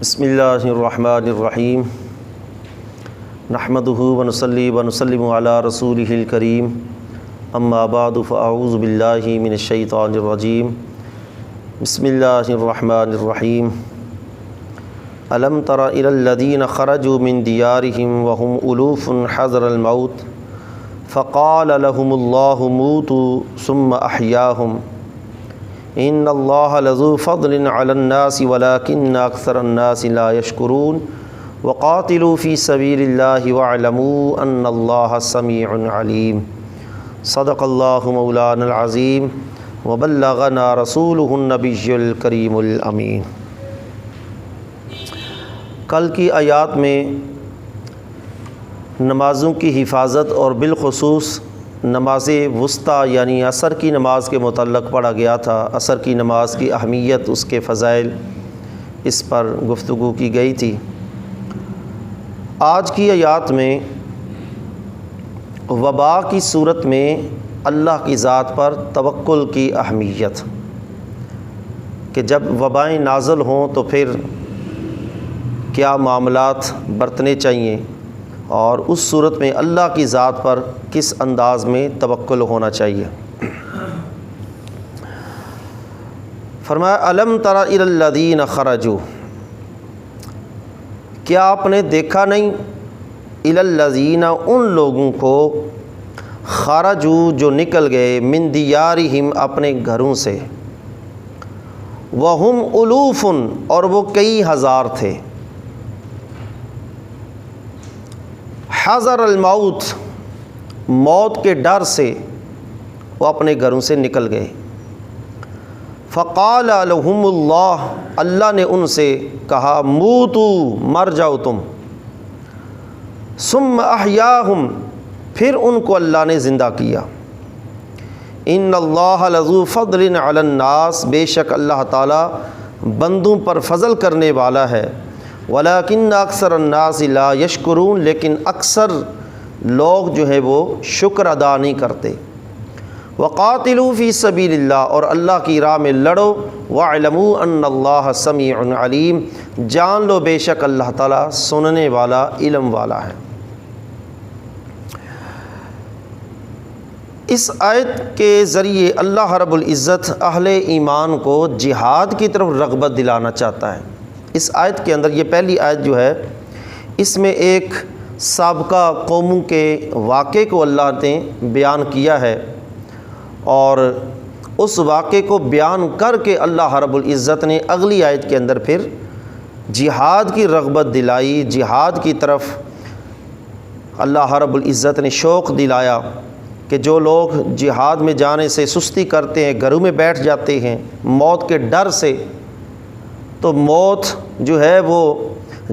بسم اللہ الرحمن الرحیم نحمدہ ونصلی ونسلم علی رسولہ الکریم اما بعد فاعوذ باللہ من الشیطان الرجیم بسم اللہ الرحمن الرحیم الم تر الی الذین خرجوا من دیارہم وهم الوف حذر الموت فقال لهم اللہ موتوا ثم احیاہم ان اللہ لذو فضل علی الناس ولکن اکثر الناس لا یشکرون وقاتلوا فی سبیل اللہ واعلموا ان اللہ سمیع علیم صدق اللہ مولانا العظیم وبلغنا رسولہ النبی الکریم الامین۔ کل کی آیات میں نمازوں کی حفاظت اور بالخصوص نماز وسطیٰ یعنی عصر کی نماز کے متعلق پڑھا گیا تھا۔ عصر کی نماز کی اہمیت، اس کے فضائل، اس پر گفتگو کی گئی تھی۔ آج کی آیات میں وبا کی صورت میں اللہ کی ذات پر توکل کی اہمیت، کہ جب وبائیں نازل ہوں تو پھر کیا معاملات برتنے چاہیے، اور اس صورت میں اللہ کی ذات پر کس انداز میں توکل ہونا چاہیے۔ فرمایا الم تر الی الذین خرجوا، کیا آپ نے دیکھا نہیں، الی الذین ان لوگوں کو، خرجوا جو نکل گئے، من دیارہم اپنے گھروں سے، وہم الوف اور وہ کئی ہزار تھے، حذر الموت موت کے ڈر سے وہ اپنے گھروں سے نکل گئے۔ فقال لهم اللہ، اللہ نے ان سے کہا، موتو مر جاؤ تم، ثم احیاہم پھر ان کو اللہ نے زندہ کیا۔ ان اللہ لذو فضل علی الناس، بے شک اللہ تعالیٰ بندوں پر فضل کرنے والا ہے، ولیکن اکثر الناس لا یشکرون، لیکن اکثر لوگ جو ہے وہ شکر ادا نہیں کرتے۔ وقاتلوا فی سبیل اللہ، اور اللہ کی راہ میں لڑو، واعلموا ان اللہ سمیع علیم، جان لو بے شک اللہ تعالیٰ سننے والا، علم والا ہے۔ اس آیت کے ذریعے اللہ رب العزت اہل ایمان کو جہاد کی طرف رغبت دلانا چاہتا ہے۔ اس آیت کے اندر، یہ پہلی آیت جو ہے، اس میں ایک سابقہ قوموں کے واقعے کو اللہ نے بیان کیا ہے، اور اس واقعے کو بیان کر کے اللہ رب العزت نے اگلی آیت کے اندر پھر جہاد کی رغبت دلائی، جہاد کی طرف اللہ رب العزت نے شوق دلایا کہ جو لوگ جہاد میں جانے سے سستی کرتے ہیں، گھروں میں بیٹھ جاتے ہیں موت کے ڈر سے، تو موت جو ہے وہ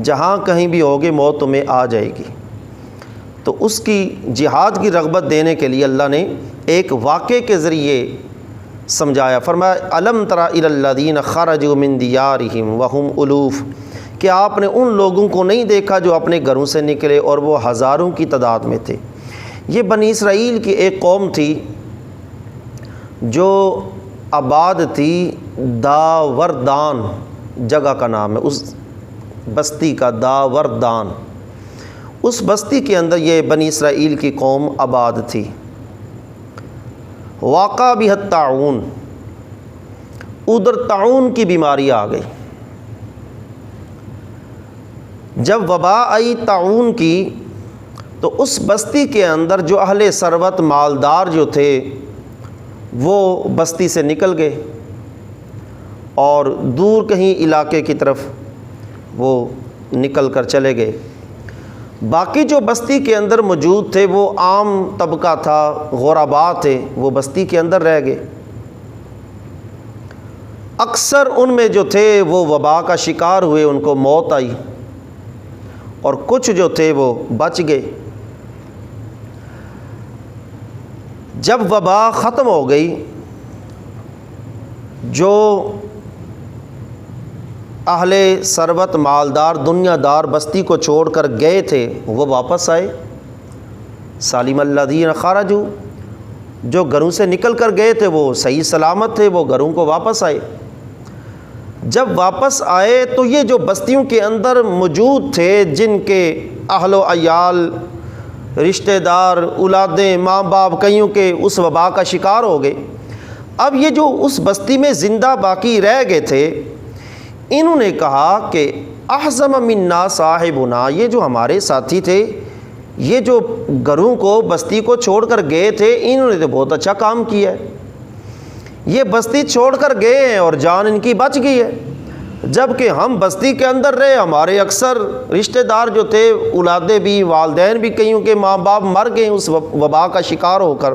جہاں کہیں بھی ہوگے موت تمہیں آ جائے گی۔ تو اس کی جہاد کی رغبت دینے کے لیے اللہ نے ایک واقعے کے ذریعے سمجھایا۔ فرمایا الم تر الی الذین خرجوا من دیارہم وہم الوف، کہ آپ نے ان لوگوں کو نہیں دیکھا جو اپنے گھروں سے نکلے اور وہ ہزاروں کی تعداد میں تھے۔ یہ بنی اسرائیل کی ایک قوم تھی جو آباد تھی، داوردان جگہ کا نام ہے، اس بستی کا داوردان، اس بستی کے اندر یہ بنی اسرائیل کی قوم آباد تھی۔ واقع بها الطاعون، ادھر طاعون کی بیماری آ گئی۔ جب وبا آئی طاعون کی، تو اس بستی کے اندر جو اہل ثروت مالدار جو تھے وہ بستی سے نکل گئے اور دور کہیں علاقے کی طرف وہ نکل کر چلے گئے۔ باقی جو بستی کے اندر موجود تھے وہ عام طبقہ تھا، غربا تھے، وہ بستی کے اندر رہ گئے۔ اکثر ان میں جو تھے وہ وبا کا شکار ہوئے، ان کو موت آئی، اور کچھ جو تھے وہ بچ گئے۔ جب وبا ختم ہو گئی، جو اہل ثروت مالدار دنیا دار بستی کو چھوڑ کر گئے تھے وہ واپس آئے۔ سالم الذین خرجوا، جو گھروں سے نکل کر گئے تھے وہ صحیح سلامت تھے، وہ گھروں کو واپس آئے۔ جب واپس آئے تو یہ جو بستیوں کے اندر موجود تھے، جن کے اہل و عیال، رشتہ دار، اولادیں، ماں باپ کئیوں کے اس وبا کا شکار ہو گئے، اب یہ جو اس بستی میں زندہ باقی رہ گئے تھے، انہوں نے کہا کہ احزم منا صاحبنا، یہ جو ہمارے ساتھی تھے، یہ جو گھروں کو، بستی کو چھوڑ کر گئے تھے، انہوں نے تو بہت اچھا کام کیا ہے، یہ بستی چھوڑ کر گئے ہیں اور جان ان کی بچ گئی ہے، جبکہ ہم بستی کے اندر رہے، ہمارے اکثر رشتہ دار جو تھے، اولادیں بھی، والدین بھی، کئیوں کے ماں باپ مر گئے اس وبا کا شکار ہو کر۔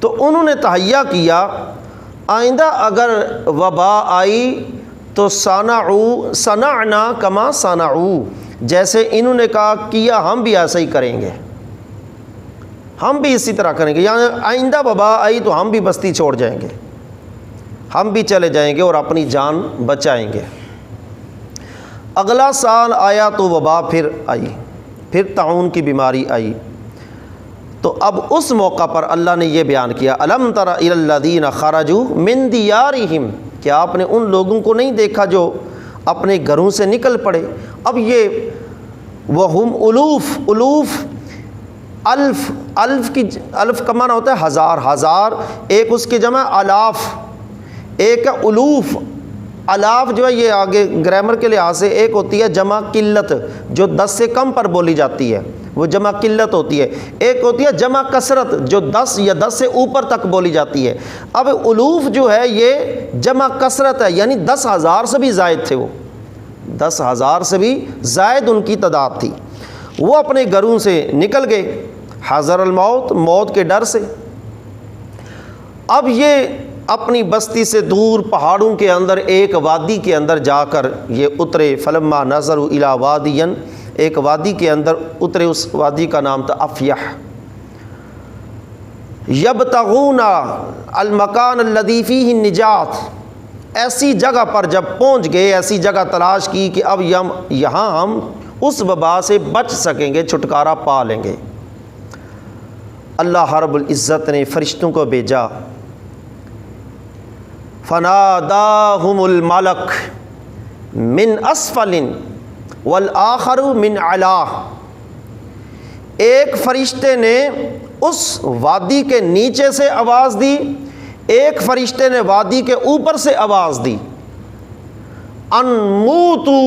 تو انہوں نے تہیہ کیا آئندہ اگر وبا آئی تو صنعنا کما صنعوا، جیسے انہوں نے کہا کیا ہم بھی ایسا ہی کریں گے، ہم بھی اسی طرح کریں گے، یعنی آئندہ وبا آئی تو ہم بھی بستی چھوڑ جائیں گے، ہم بھی چلے جائیں گے اور اپنی جان بچائیں گے۔ اگلا سال آیا تو وبا پھر آئی، پھر طاعون کی بیماری آئی، تو اب اس موقع پر اللہ نے یہ بیان کیا، الم تر الی الذین خرجوا من دیارہم، کیا آپ نے ان لوگوں کو نہیں دیکھا جو اپنے گھروں سے نکل پڑے؟ اب یہ وہم الوف الف کا معنی ہوتا ہے ہزار، ہزار ایک اس کی جمع الاف، ایک الوف، الاف جو ہے یہ آگے گرامر کے لحاظ سے ایک ہوتی ہے جمع قلت، جو 10 سے کم پر بولی جاتی ہے وہ جمع قلت ہوتی ہے، ایک ہوتی ہے جمع کثرت جو 10 یا 10 سے اوپر تک بولی جاتی ہے۔ اب الوف جو ہے یہ جمع کثرت ہے، یعنی 10,000 سے بھی زائد تھے، وہ 10,000 سے بھی زائد ان کی تعداد تھی، وہ اپنے گھروں سے نکل گئے حذر الموت، موت کے ڈر سے۔ اب یہ اپنی بستی سے دور پہاڑوں کے اندر ایک وادی کے اندر جا کر یہ اترے، فلما نظروا الی وادیا، ایک وادی کے اندر اترے، اس وادی کا نام تھا افیح، یبتغون المکان الذی فیہ النجات، ایسی جگہ پر جب پہنچ گئے، ایسی جگہ تلاش کی کہ اب یہاں ہم اس وبا سے بچ سکیں گے، چھٹکارا پا لیں گے۔ اللہ رب العزت نے فرشتوں کو بھیجا، فناداہم الملک من اسفل والآخر من علا، ایک فرشتے نے اس وادی کے نیچے سے آواز دی، ایک فرشتے نے وادی کے اوپر سے آواز دی، ان موتو،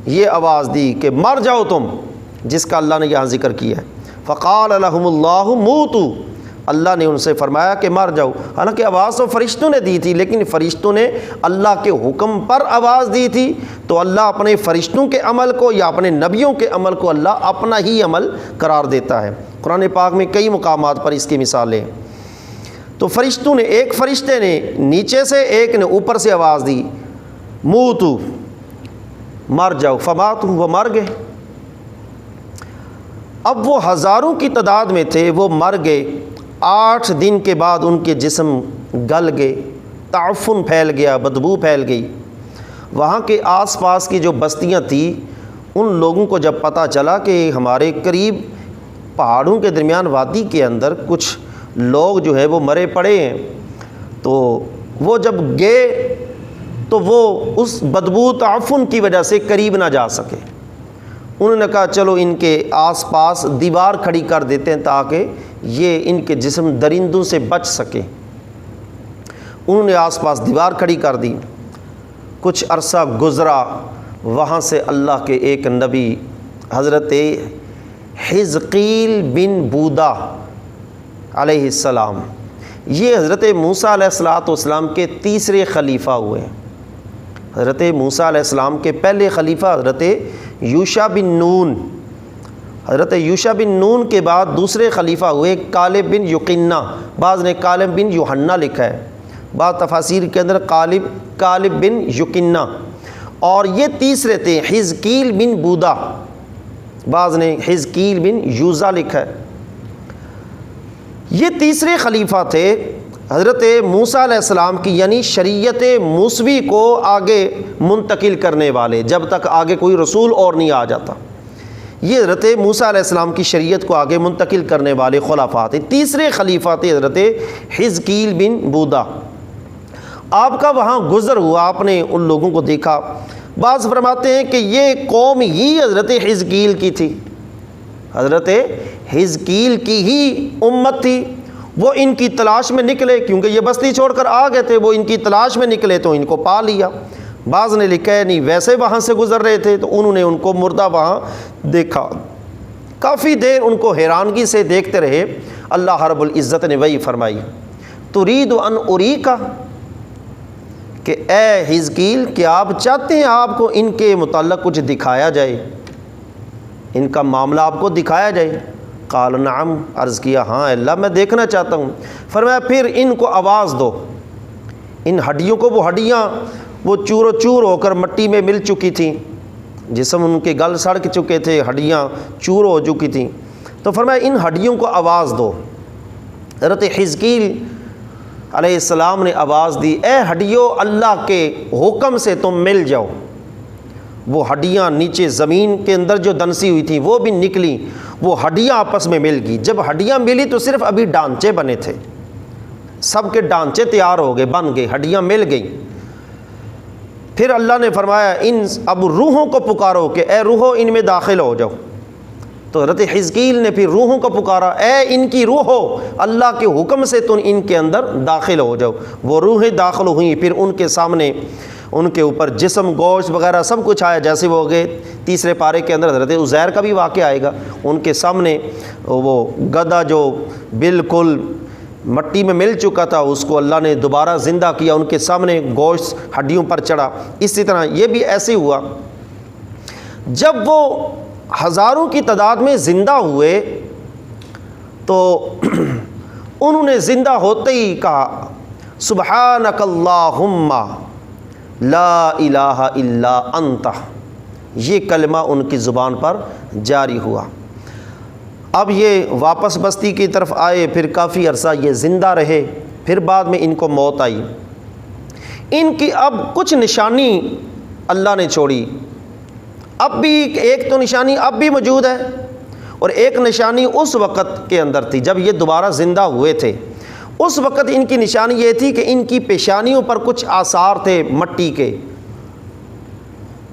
یہ آواز دی کہ مر جاؤ تم، جس کا اللہ نے یہاں ذکر کیا ہے۔ فقال لهم اللہ موتو، اللہ نے ان سے فرمایا کہ مر جاؤ، حالانکہ آواز تو فرشتوں نے دی تھی، لیکن فرشتوں نے اللہ کے حکم پر آواز دی تھی، تو اللہ اپنے فرشتوں کے عمل کو یا اپنے نبیوں کے عمل کو اللہ اپنا ہی عمل قرار دیتا ہے۔ قرآن پاک میں کئی مقامات پر اس کی مثالیں۔ تو فرشتوں نے، ایک فرشتے نے نیچے سے، ایک نے اوپر سے آواز دی، موتو، مر جاؤ، فماتوا، وہ مر گئے۔ اب وہ ہزاروں کی تعداد میں تھے، وہ مر گئے، 8 دن کے بعد ان کے جسم گل گئے، تعفن پھیل گیا، بدبو پھیل گئی۔ وہاں کے آس پاس کی جو بستیاں تھیں، ان لوگوں کو جب پتہ چلا کہ ہمارے قریب پہاڑوں کے درمیان وادی کے اندر کچھ لوگ جو ہے وہ مرے پڑے ہیں، تو وہ جب گئے تو وہ اس بدبو تعفن کی وجہ سے قریب نہ جا سکے۔ انہوں نے کہا چلو ان کے آس پاس دیوار کھڑی کر دیتے ہیں تاکہ یہ ان کے جسم درندوں سے بچ سکے۔ انہوں نے آس پاس دیوار کھڑی کر دی، کچھ عرصہ گزرا، وہاں سے اللہ کے ایک نبی حضرت حزقیل بن بودا علیہ السلام، یہ حضرت موسیٰ علیہ السلام کے تیسرے خلیفہ ہوئے۔ حضرت موسیٰ علیہ السلام کے پہلے خلیفہ حضرت یوشع بن نون، حضرت یوشع بن نون کے بعد دوسرے خلیفہ ہوئے کالب بن یقینہ، بعض نے کالب بن یوحنا لکھا ہے، بعض تفاسیر کے اندر کالب بن یقینہ، اور یہ تیسرے تھے حزقیل بن بودا، بعض نے حزقیل بن یوزا لکھا ہے۔ یہ تیسرے خلیفہ تھے حضرت موسیٰ علیہ السلام کی، یعنی شریعت موسوی کو آگے منتقل کرنے والے، جب تک آگے کوئی رسول اور نہیں آ جاتا، یہ حضرت موسیٰ علیہ السلام کی شریعت کو آگے منتقل کرنے والے خلفاء تھے۔ تیسرے خلیفہ تھے حضرت حزقیل بن بودا، آپ کا وہاں گزر ہوا، آپ نے ان لوگوں کو دیکھا۔ بعض فرماتے ہیں کہ یہ قوم ہی حضرت حزقیل کی تھی، حضرت حزقیل کی ہی امت تھی۔ وہ ان کی تلاش میں نکلے، کیونکہ یہ بستی چھوڑ کر آ گئے تھے، وہ ان کی تلاش میں نکلے تو ان کو پا لیا۔ بعض نے لکھا ہے نہیں، ویسے وہاں سے گزر رہے تھے تو انہوں نے ان کو مردہ وہاں دیکھا، کافی دیر ان کو حیرانگی سے دیکھتے رہے۔ اللہ رب العزت نے وہی فرمائی، ترید ان اریکا، کہ اے حزقیل کیا آپ چاہتے ہیں آپ کو ان کے متعلق کچھ دکھایا جائے، ان کا معاملہ آپ کو دکھایا جائے؟ قال نعم، عرض کیا ہاں اللہ میں دیکھنا چاہتا ہوں۔ فرمایا پھر ان کو آواز دو، ان ہڈیوں کو، وہ ہڈیاں وہ چور و چور ہو کر مٹی میں مل چکی تھیں، جسم ان کے گل سڑ چکے تھے، ہڈیاں چور ہو چکی تھیں، تو فرمایا ان ہڈیوں کو آواز دو۔ حضرت حزقیل علیہ السلام نے آواز دی، اے ہڈیوں اللہ کے حکم سے تم مل جاؤ۔ وہ ہڈیاں نیچے زمین کے اندر جو دنسی ہوئی تھیں وہ بھی نکلی، وہ ہڈیاں آپس میں مل گئی۔ جب ہڈیاں ملی تو صرف ابھی ڈانچے بنے تھے، سب کے ڈانچے تیار ہو گئے، بن گئے، ہڈیاں مل گئیں۔ پھر اللہ نے فرمایا ان اب روحوں کو پکارو کہ اے روحوں ان میں داخل ہو جاؤ۔ تو حضرت حزقیل نے پھر روحوں کو پکارا، اے ان کی روحو اللہ کے حکم سے تم ان کے اندر داخل ہو جاؤ۔ وہ روحیں داخل ہوئیں، پھر ان کے سامنے ان کے اوپر جسم، گوشت وغیرہ سب کچھ آیا، جیسے وہ ہو گئے۔ تیسرے پارے کے اندر حضرت عزیر کا بھی واقعہ آئے گا، ان کے سامنے وہ گدھا جو بالکل مٹی میں مل چکا تھا اس کو اللہ نے دوبارہ زندہ کیا، ان کے سامنے گوشت ہڈیوں پر چڑھا۔ اسی طرح یہ بھی ایسے ہوا۔ جب وہ ہزاروں کی تعداد میں زندہ ہوئے تو انہوں نے زندہ ہوتے ہی کہا سبحانک اللہم لا الہ الا انت، یہ کلمہ ان کی زبان پر جاری ہوا۔ اب یہ واپس بستی کی طرف آئے، پھر کافی عرصہ یہ زندہ رہے، پھر بعد میں ان کو موت آئی۔ ان کی اب کچھ نشانی اللہ نے چھوڑی، اب بھی ایک تو نشانی اب بھی موجود ہے، اور ایک نشانی اس وقت کے اندر تھی جب یہ دوبارہ زندہ ہوئے تھے۔ اس وقت ان کی نشانی یہ تھی کہ ان کی پیشانیوں پر کچھ آثار تھے مٹی کے،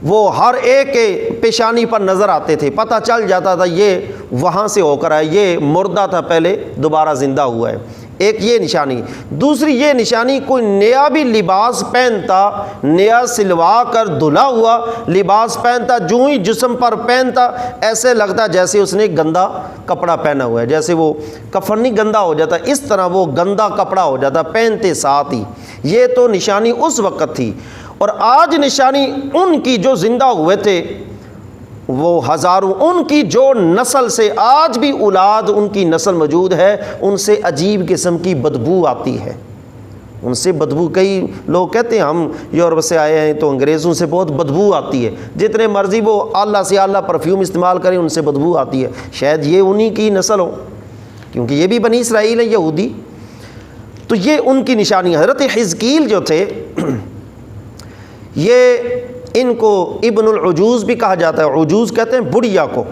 وہ ہر ایک کے پیشانی پر نظر آتے تھے، پتہ چل جاتا تھا یہ وہاں سے ہو کر آئے، یہ مردہ تھا پہلے دوبارہ زندہ ہوا ہے۔ ایک یہ نشانی، دوسری یہ نشانی کوئی نیا بھی لباس پہنتا، نیا سلوا کر دھلا ہوا لباس پہنتا، جو ہی جسم پر پہنتا ایسے لگتا جیسے اس نے گندا کپڑا پہنا ہوا ہے، جیسے وہ کفن نہیں گندا ہو جاتا اس طرح وہ گندا کپڑا ہو جاتا پہنتے ساتھ ہی۔ یہ تو نشانی اس وقت تھی، اور آج نشانی ان کی جو زندہ ہوئے تھے وہ ہزاروں، ان کی جو نسل سے آج بھی اولاد ان کی نسل موجود ہے، ان سے عجیب قسم کی بدبو آتی ہے، ان سے بدبو۔ کئی لوگ کہتے ہیں ہم یورپ سے آئے ہیں تو انگریزوں سے بہت بدبو آتی ہے، جتنے مرضی وہ اعلیٰ سے اعلیٰ پرفیوم استعمال کریں ان سے بدبو آتی ہے، شاید یہ انہی کی نسل ہو، کیونکہ یہ بھی بنی اسرائیل ہیں یہودی۔ تو یہ ان کی نشانی۔ حضرت حزقیل جو تھے یہ ان کو ابن العجوز بھی کہا جاتا ہے، عجوز کہتے ہیں بڑھیا کو۔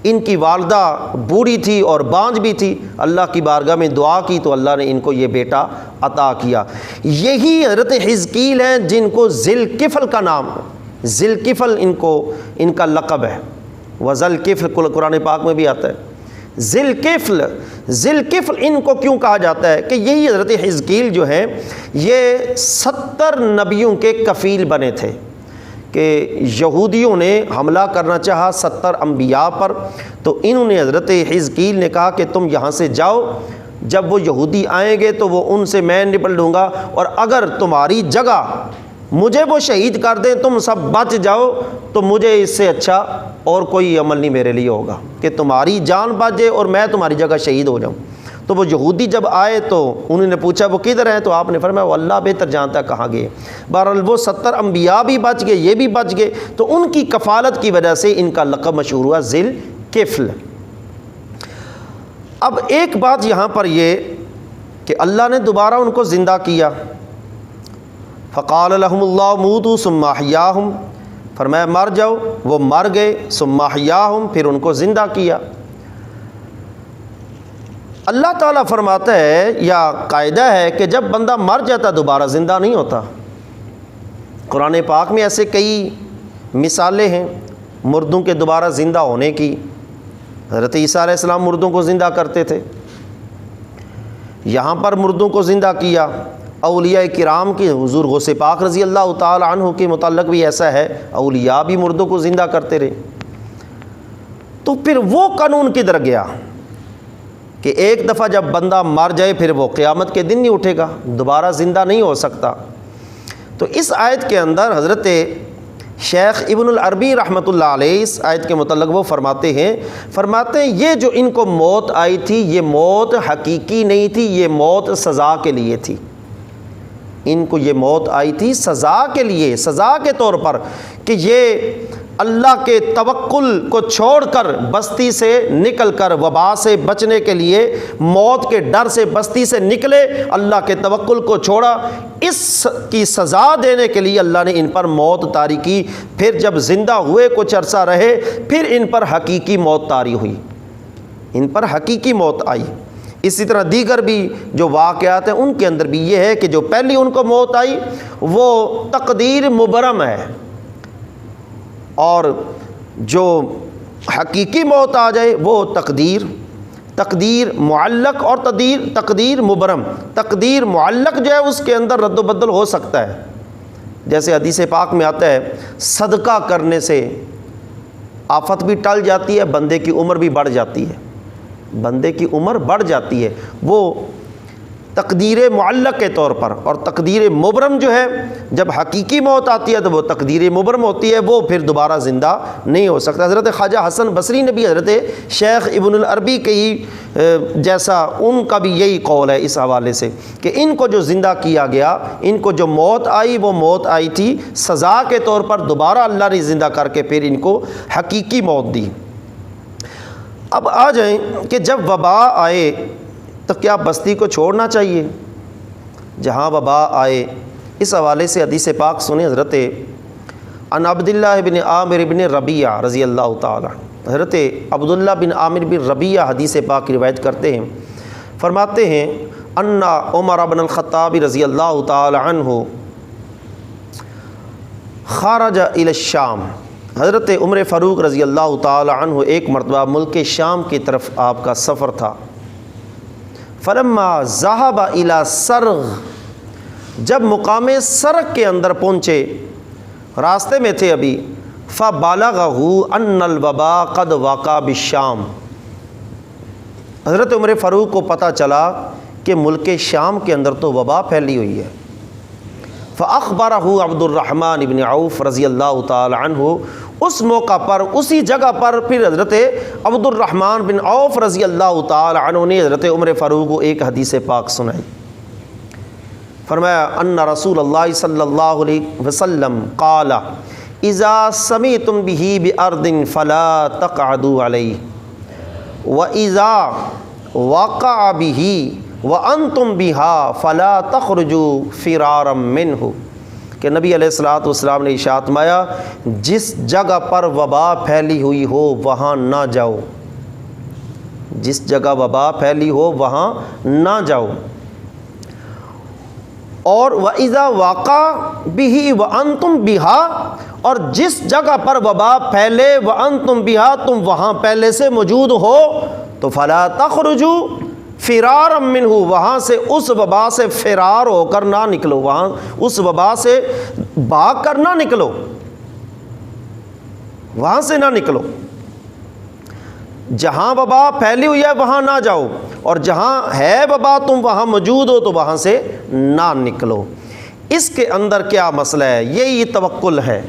ان کی والدہ بوڑھی تھی اور بانجھ بھی تھی، اللہ کی بارگاہ میں دعا کی تو اللہ نے ان کو یہ بیٹا عطا کیا۔ یہی حضرت حزقیل ہیں جن کو ذی الکفل کا نام، ذی الکفل ان کا لقب ہے، وذی الکفل قرآن پاک میں بھی آتا ہے۔ ذی الکفل، ذی الکفل ان کو کیوں کہا جاتا ہے کہ یہی حضرت حزقیل جو ہیں یہ 70 نبیوں کے کفیل بنے تھے، کہ یہودیوں نے حملہ کرنا چاہا 70 انبیاء پر، تو انہوں نے حضرت حزقیل نے کہا کہ تم یہاں سے جاؤ، جب وہ یہودی آئیں گے تو وہ ان سے میں نپٹ لوں گا، اور اگر تمہاری جگہ مجھے وہ شہید کر دیں، تم سب بچ جاؤ، تو مجھے اس سے اچھا اور کوئی عمل نہیں میرے لیے ہوگا کہ تمہاری جان بچ جائے اور میں تمہاری جگہ شہید ہو جاؤں۔ تو وہ یہودی جب آئے تو انہوں نے پوچھا وہ کدھر ہیں، تو آپ نے فرمایا وہ اللہ بہتر جانتا ہے کہاں گئے۔ بہرحال وہ 70 انبیاء بھی بچ گئے، یہ بھی بچ گئے، تو ان کی کفالت کی وجہ سے ان کا لقب مشہور ہوا ذی الکفل۔ اب ایک بات یہاں پر یہ کہ اللہ نے دوبارہ ان کو زندہ کیا، فقال لهم اللہ موتوا ثم احیاہم، فرمایا مر جاؤ، وہ مر گئے، ثم احیاہم، پھر ان کو زندہ کیا۔ اللہ تعالیٰ فرماتا ہے یا قاعدہ ہے کہ جب بندہ مر جاتا دوبارہ زندہ نہیں ہوتا۔ قرآن پاک میں ایسے کئی مثالیں ہیں مردوں کے دوبارہ زندہ ہونے کی۔ حضرت عیسیٰ علیہ السلام مردوں کو زندہ کرتے تھے، یہاں پر مردوں کو زندہ کیا۔ اولیاء کرام کی حضور غوث پاک رضی اللہ تعالی عنہ کے متعلق بھی ایسا ہے، اولیاء بھی مردوں کو زندہ کرتے رہے۔ تو پھر وہ قانون کدھر گیا کہ ایک دفعہ جب بندہ مر جائے پھر وہ قیامت کے دن نہیں اٹھے گا، دوبارہ زندہ نہیں ہو سکتا۔ تو اس آیت کے اندر حضرت شیخ ابن العربی رحمۃ اللہ علیہ اس آیت کے متعلق وہ فرماتے ہیں یہ جو ان کو موت آئی تھی یہ موت حقیقی نہیں تھی، یہ موت سزا کے لیے تھی۔ ان کو یہ موت آئی تھی سزا کے لیے، سزا کے طور پر کہ یہ اللہ کے توکل کو چھوڑ کر بستی سے نکل کر وبا سے بچنے کے لیے موت کے ڈر سے بستی سے نکلے، اللہ کے توکل کو چھوڑا، اس کی سزا دینے کے لیے اللہ نے ان پر موت طاری کی۔ پھر جب زندہ ہوئے کچھ عرصہ رہے پھر ان پر حقیقی موت طاری ہوئی، ان پر حقیقی موت آئی۔ اسی طرح دیگر بھی جو واقعات ہیں ان کے اندر بھی یہ ہے کہ جو پہلی ان کو موت آئی وہ تقدیر مبرم ہے، اور جو حقیقی موت آ جائے وہ تقدیر معلق اور تقدیر مبرم۔ تقدیر معلق جو ہے اس کے اندر رد و بدل ہو سکتا ہے، جیسے حدیث پاک میں آتا ہے صدقہ کرنے سے آفت بھی ٹل جاتی ہے، بندے کی عمر بھی بڑھ جاتی ہے، بندے کی عمر بڑھ جاتی ہے، وہ تقدیر معلق کے طور پر۔ اور تقدیر مبرم جو ہے جب حقیقی موت آتی ہے تو وہ تقدیر مبرم ہوتی ہے، وہ پھر دوبارہ زندہ نہیں ہو سکتا۔ حضرت خواجہ حسن بصری نے بھی حضرت شیخ ابن العربی کے ہی جیسا ان کا بھی یہی قول ہے اس حوالے سے کہ ان کو جو زندہ کیا گیا، ان کو جو موت آئی وہ موت آئی تھی سزا کے طور پر، دوبارہ اللہ نے زندہ کر کے پھر ان کو حقیقی موت دی۔ اب آ جائیں کہ جب وبا آئے تو کیا بستی کو چھوڑنا چاہیے؟ جہاں وبا آئے، اس حوالے سے حدیث پاک سنیں حضرت عن عبداللہ بن عامر بن ربیعہ رضی اللہ تعالی، حضرت عبداللہ بن عامر بن ربیعہ حدیث پاک کی روایت کرتے ہیں، فرماتے ہیں ان عمر بن الخطاب رضی اللہ تعالی عنہ خرج الی الشام، حضرت عمر فاروق رضی اللہ تعالی عنہ ایک مرتبہ ملک شام کی طرف آپ کا سفر تھا۔ فلما ذهب الى سرغ، جب مقام سرغ کے اندر پہنچے، راستے میں تھے ابھی، فبلغه ان الوباء قد وقع بالشام، حضرت عمر فاروق کو پتہ چلا کہ ملک شام کے اندر تو وبا پھیلی ہوئی ہے۔ فاخبرہ عبد الرحمن بن عوف رضی اللہ تعالی عنہ، اس موقع پر اسی جگہ پر پھر حضرت عبد الرحمن بن عوف رضی اللہ تعالی عنہ نے حضرت عمر فاروق کو ایک حدیث پاک سنائی۔ فرمایا ان رسول اللہ صلی اللہ علیہ وسلم قال اذا سمعتم به بارض فلا تقعدوا علیہ واذا وقع به وانتم بها فلا تخرجوا فرارا منه، کہ نبی علیہ الصلوۃ والسلام نے ارشاد فرمایا جس جگہ پر وبا پھیلی ہوئی ہو وہاں نہ جاؤ، جس جگہ وبا پھیلی ہو وہاں نہ جاؤ۔ اور وَإِذَا وَقَعَ بِهِ وَأَنْتُمْ بِهَا، اور جس جگہ پر وبا پھیلے وَأَنْتُمْ بِهَا، تم وہاں پہلے سے موجود ہو، تو فَلَا تَخْرُجُوا فرارا منہ، وہاں سے اس وبا سے فرار ہو کر نہ نکلو، وہاں اس وبا سے بھاگ کر نہ نکلو، وہاں سے نہ نکلو۔ جہاں وبا پھیلی ہوئی ہے وہاں نہ جاؤ، اور جہاں ہے وبا تم وہاں موجود ہو تو وہاں سے نہ نکلو۔ اس کے اندر کیا مسئلہ ہے؟ یہی توکل ہے۔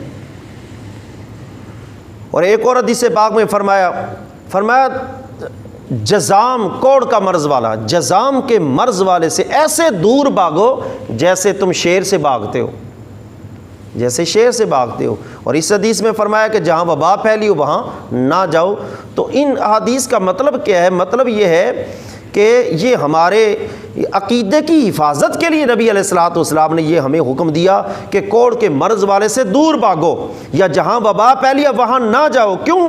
اور ایک اور حدیث پاک میں فرمایا جزام، کوڑ کا مرض والا، جزام کے مرض والے سے ایسے دور بھاگو جیسے تم شیر سے بھاگتے ہو، جیسے شیر سے بھاگتے ہو۔ اور اس حدیث میں فرمایا کہ جہاں وبا پھیلی ہو وہاں نہ جاؤ۔ تو ان احادیث کا مطلب کیا ہے؟ مطلب یہ ہے کہ یہ ہمارے عقیدے کی حفاظت کے لیے نبی علیہ الصلوۃ والسلام نے یہ ہمیں حکم دیا کہ کوڑ کے مرض والے سے دور بھاگو، یا جہاں وبا پھیلی ہے وہاں نہ جاؤ۔ کیوں؟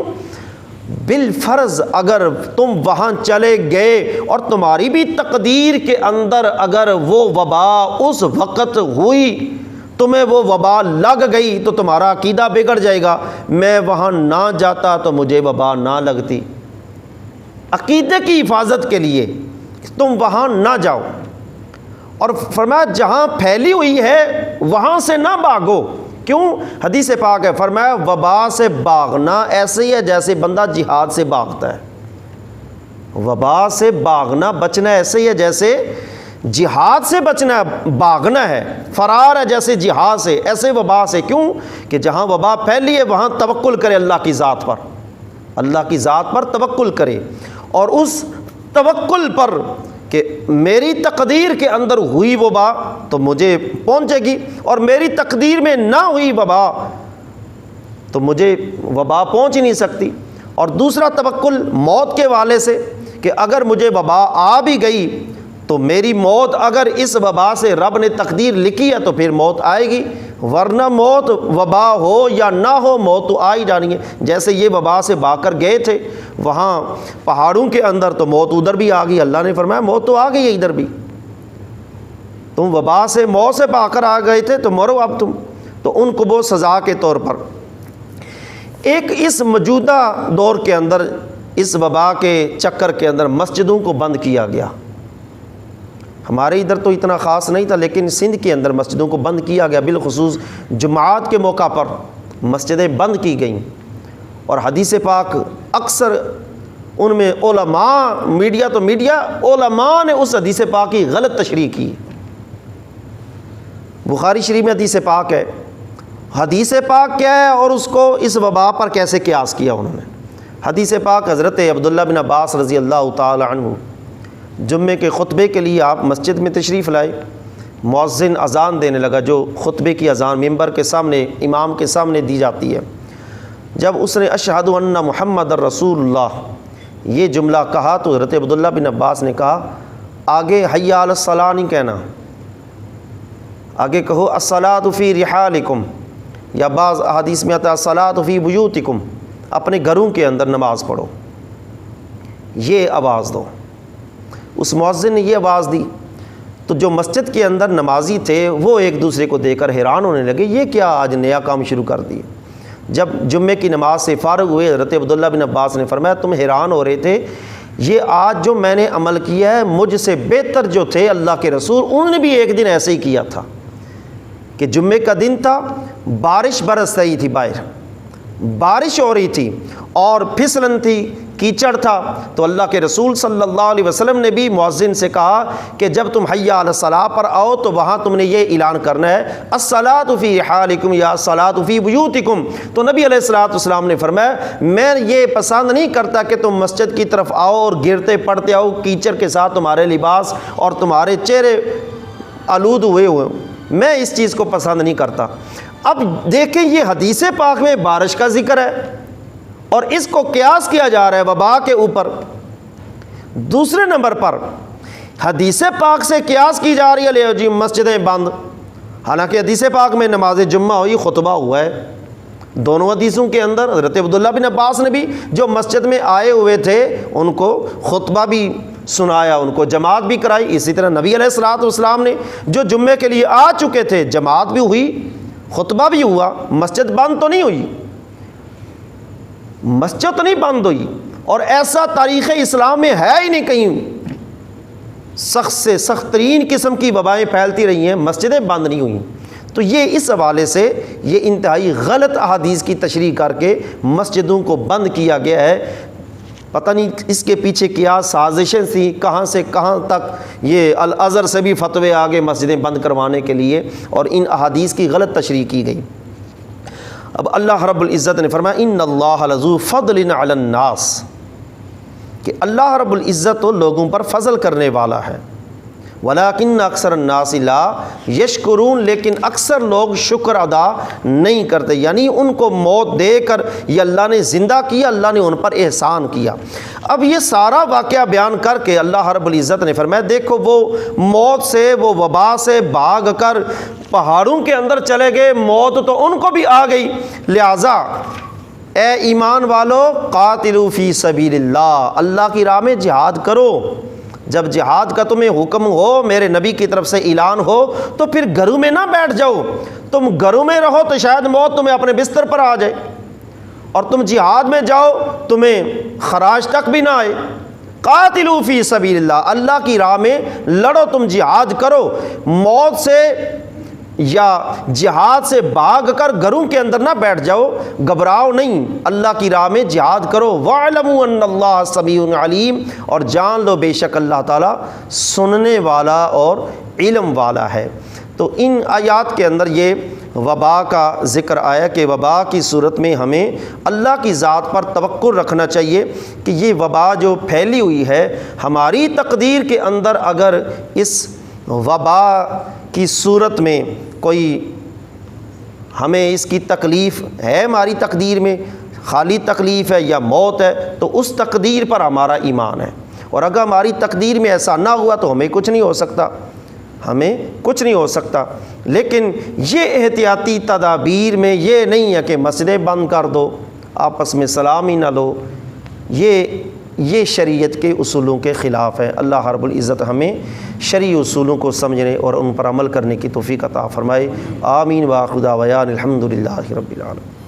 بالفرض اگر تم وہاں چلے گئے اور تمہاری بھی تقدیر کے اندر اگر وہ وبا اس وقت ہوئی، تمہیں وہ وبا لگ گئی تو تمہارا عقیدہ بگڑ جائے گا، میں وہاں نہ جاتا تو مجھے وبا نہ لگتی۔ عقیدے کی حفاظت کے لیے تم وہاں نہ جاؤ، اور فرمایا جہاں پھیلی ہوئی ہے وہاں سے نہ بھاگو۔ کیوں؟ حدیث پاک ہے، فرمایا وبا سے بھاگنا ایسے ہی ہے جیسے بندہ جہاد سے بھاگتا ہے۔ وبا سے بھاگنا بچنا ایسے ہی ہے جیسے جہاد سے بچنا ہے، بھاگنا ہے، فرار ہے جیسے جہاد سے، ایسے وبا سے۔ کیوں؟ کہ جہاں وبا پھیلی ہے وہاں توکل کرے اللہ کی ذات پر، اللہ کی ذات پر توکل کرے، اور اس توکل پر کہ میری تقدیر کے اندر ہوئی وبا تو مجھے پہنچے گی، اور میری تقدیر میں نہ ہوئی وبا تو مجھے وبا پہنچ ہی نہیں سکتی۔ اور دوسرا توکل موت کے والے سے کہ اگر مجھے وبا آ بھی گئی تو میری موت اگر اس وبا سے رب نے تقدیر لکھی ہے تو پھر موت آئے گی، ورنہ موت وبا ہو یا نہ ہو موت تو آ ہی جانی ہے۔ جیسے یہ وبا سے بھاگ کر گئے تھے وہاں پہاڑوں کے اندر تو موت ادھر بھی آ گئی، اللہ نے فرمایا موت تو آ گئی ہے ادھر بھی، تم وبا سے موت سے بھاگ کر آ گئے تھے تو مرو اب تم۔ تو ان کو وہ سزا کے طور پر ایک اس موجودہ دور کے اندر اس وبا کے چکر کے اندر مسجدوں کو بند کیا گیا۔ ہمارے ادھر تو اتنا خاص نہیں تھا، لیکن سندھ کے اندر مسجدوں کو بند کیا گیا، بالخصوص جمعات کے موقع پر مسجدیں بند کی گئیں۔ اور حدیث پاک اکثر ان میں علماء، میڈیا تو میڈیا، علماء نے اس حدیث پاک کی غلط تشریح کی۔ بخاری شریف میں حدیث پاک ہے، حدیث پاک کیا ہے اور اس کو اس وبا پر کیسے قیاس کیا انہوں نے۔ حدیث پاک حضرت عبداللہ بن عباس رضی اللہ تعالی عنہ جمعے کے خطبے کے لیے آپ مسجد میں تشریف لائے، مؤذن اذان دینے لگا، جو خطبے کی اذان ممبر کے سامنے امام کے سامنے دی جاتی ہے۔ جب اس نے اشہد ان محمد رسول اللہ یہ جملہ کہا تو حضرت عبداللہ بن عباس نے کہا آگے حی علی الصلاۃ نہیں کہنا، آگے کہو الصلاۃ فی رحالکم، یا بعض احادیث میں آتا ہے الصلاۃ فی بیوتکم، اپنے گھروں کے اندر نماز پڑھو، یہ آواز دو۔ اس مؤذن نے یہ آواز دی تو جو مسجد کے اندر نمازی تھے وہ ایک دوسرے کو دیکھ کر حیران ہونے لگے، یہ کیا آج نیا کام شروع کر دیے۔ جب جمعے کی نماز سے فارغ ہوئے حضرت عبداللہ بن عباس نے فرمایا تم حیران ہو رہے تھے، یہ آج جو میں نے عمل کیا ہے مجھ سے بہتر جو تھے اللہ کے رسول انہوں نے بھی ایک دن ایسے ہی کیا تھا کہ جمعے کا دن تھا، بارش برس رہی تھی، باہر بارش ہو رہی تھی اور پھسلن تھی، کیچڑ تھا، تو اللہ کے رسول صلی اللہ علیہ وسلم نے بھی مؤذن سے کہا کہ جب تم حی علی الصلاۃ پر آؤ تو وہاں تم نے یہ اعلان کرنا ہے الصلاۃ فی رحالکم یا الصلاۃ فی بیوتکم۔ تو نبی علیہ الصلاۃ والسلام نے فرمایا میں یہ پسند نہیں کرتا کہ تم مسجد کی طرف آؤ اور گرتے پڑتے آؤ، کیچڑ کے ساتھ تمہارے لباس اور تمہارے چہرے آلود ہوئے ہوئے، میں اس چیز کو پسند نہیں کرتا۔ اب دیکھیں یہ حدیث پاک میں بارش کا ذکر ہے اور اس کو قیاس کیا جا رہا ہے وبا کے اوپر۔ دوسرے نمبر پر حدیث پاک سے قیاس کی جا رہی ہے لے جی مسجدیں بند، حالانکہ حدیث پاک میں نماز جمعہ ہوئی، خطبہ ہوا ہے۔ دونوں حدیثوں کے اندر حضرت عبداللہ بن عباس نے بھی جو مسجد میں آئے ہوئے تھے ان کو خطبہ بھی سنایا، ان کو جماعت بھی کرائی۔ اسی طرح نبی علیہ الصلوۃ والسلام نے جو جمعے کے لیے آ چکے تھے جماعت بھی ہوئی، خطبہ بھی ہوا، مسجد بند تو نہیں ہوئی، مسجد تو نہیں بند ہوئی۔ اور ایسا تاریخ اسلام میں ہے ہی نہیں کہیں، سخت سے سخت ترین قسم کی وبائیں پھیلتی رہی ہیں، مسجدیں بند نہیں ہوئیں۔ تو یہ اس حوالے سے یہ انتہائی غلط احادیث کی تشریح کر کے مسجدوں کو بند کیا گیا ہے۔ پتہ نہیں اس کے پیچھے کیا سازشیں تھیں، کہاں سے کہاں تک یہ الازہر سے بھی فتوے آگے مسجدیں بند کروانے کے لیے، اور ان احادیث کی غلط تشریح کی گئی۔ اب اللہ رب العزت نے فرمایا ان اللہ لذو فضل علی الناس، کہ اللہ رب العزت تو لوگوں پر فضل کرنے والا ہے، ولیکن اکثر الناس لا یشکرون، لیکن اکثر لوگ شکر ادا نہیں کرتے، یعنی ان کو موت دے کر یہ اللہ نے زندہ کیا، اللہ نے ان پر احسان کیا۔ اب یہ سارا واقعہ بیان کر کے اللہ رب العزت نے فرمایا دیکھو وہ موت سے، وہ وبا سے بھاگ کر پہاڑوں کے اندر چلے گئے، موت تو ان کو بھی آ گئی، لہٰذا اے ایمان والو قاتلوا فی سبیل اللہ، اللہ کی راہ میں جہاد کرو۔ جب جہاد کا تمہیں حکم ہو، میرے نبی کی طرف سے اعلان ہو، تو پھر گھروں میں نہ بیٹھ جاؤ۔ تم گھروں میں رہو تو شاید موت تمہیں اپنے بستر پر آ جائے، اور تم جہاد میں جاؤ تمہیں خراج تک بھی نہ آئے۔ قاتلوا فی سبیل اللہ، اللہ کی راہ میں لڑو، تم جہاد کرو۔ موت سے یا جہاد سے بھاگ کر گھروں کے اندر نہ بیٹھ جاؤ، گھبراؤ نہیں، اللہ کی راہ میں جہاد کرو۔ وَاعْلَمُوا أَنَّ اللَّهَ سَمِيعٌ عَلِيمٌ، اور جان لو بے شک اللہ تعالیٰ سننے والا اور علم والا ہے۔ تو ان آیات کے اندر یہ وبا کا ذکر آیا کہ وبا کی صورت میں ہمیں اللہ کی ذات پر توکل رکھنا چاہیے کہ یہ وبا جو پھیلی ہوئی ہے، ہماری تقدیر کے اندر اگر اس وبا کی صورت میں کوئی ہمیں اس کی تکلیف ہے، ہماری تقدیر میں خالی تکلیف ہے یا موت ہے، تو اس تقدیر پر ہمارا ایمان ہے۔ اور اگر ہماری تقدیر میں ایسا نہ ہوا تو ہمیں کچھ نہیں ہو سکتا، ہمیں کچھ نہیں ہو سکتا۔ لیکن یہ احتیاطی تدابیر میں یہ نہیں ہے کہ مسجدیں بند کر دو، آپس میں سلام ہی نہ لو، یہ شریعت کے اصولوں کے خلاف ہے۔ اللہ رب العزت ہمیں شرعی اصولوں کو سمجھنے اور ان پر عمل کرنے کی توفیق عطا فرمائے۔ آمین۔ وآخر دعوانا الحمد للہ رب العالمین۔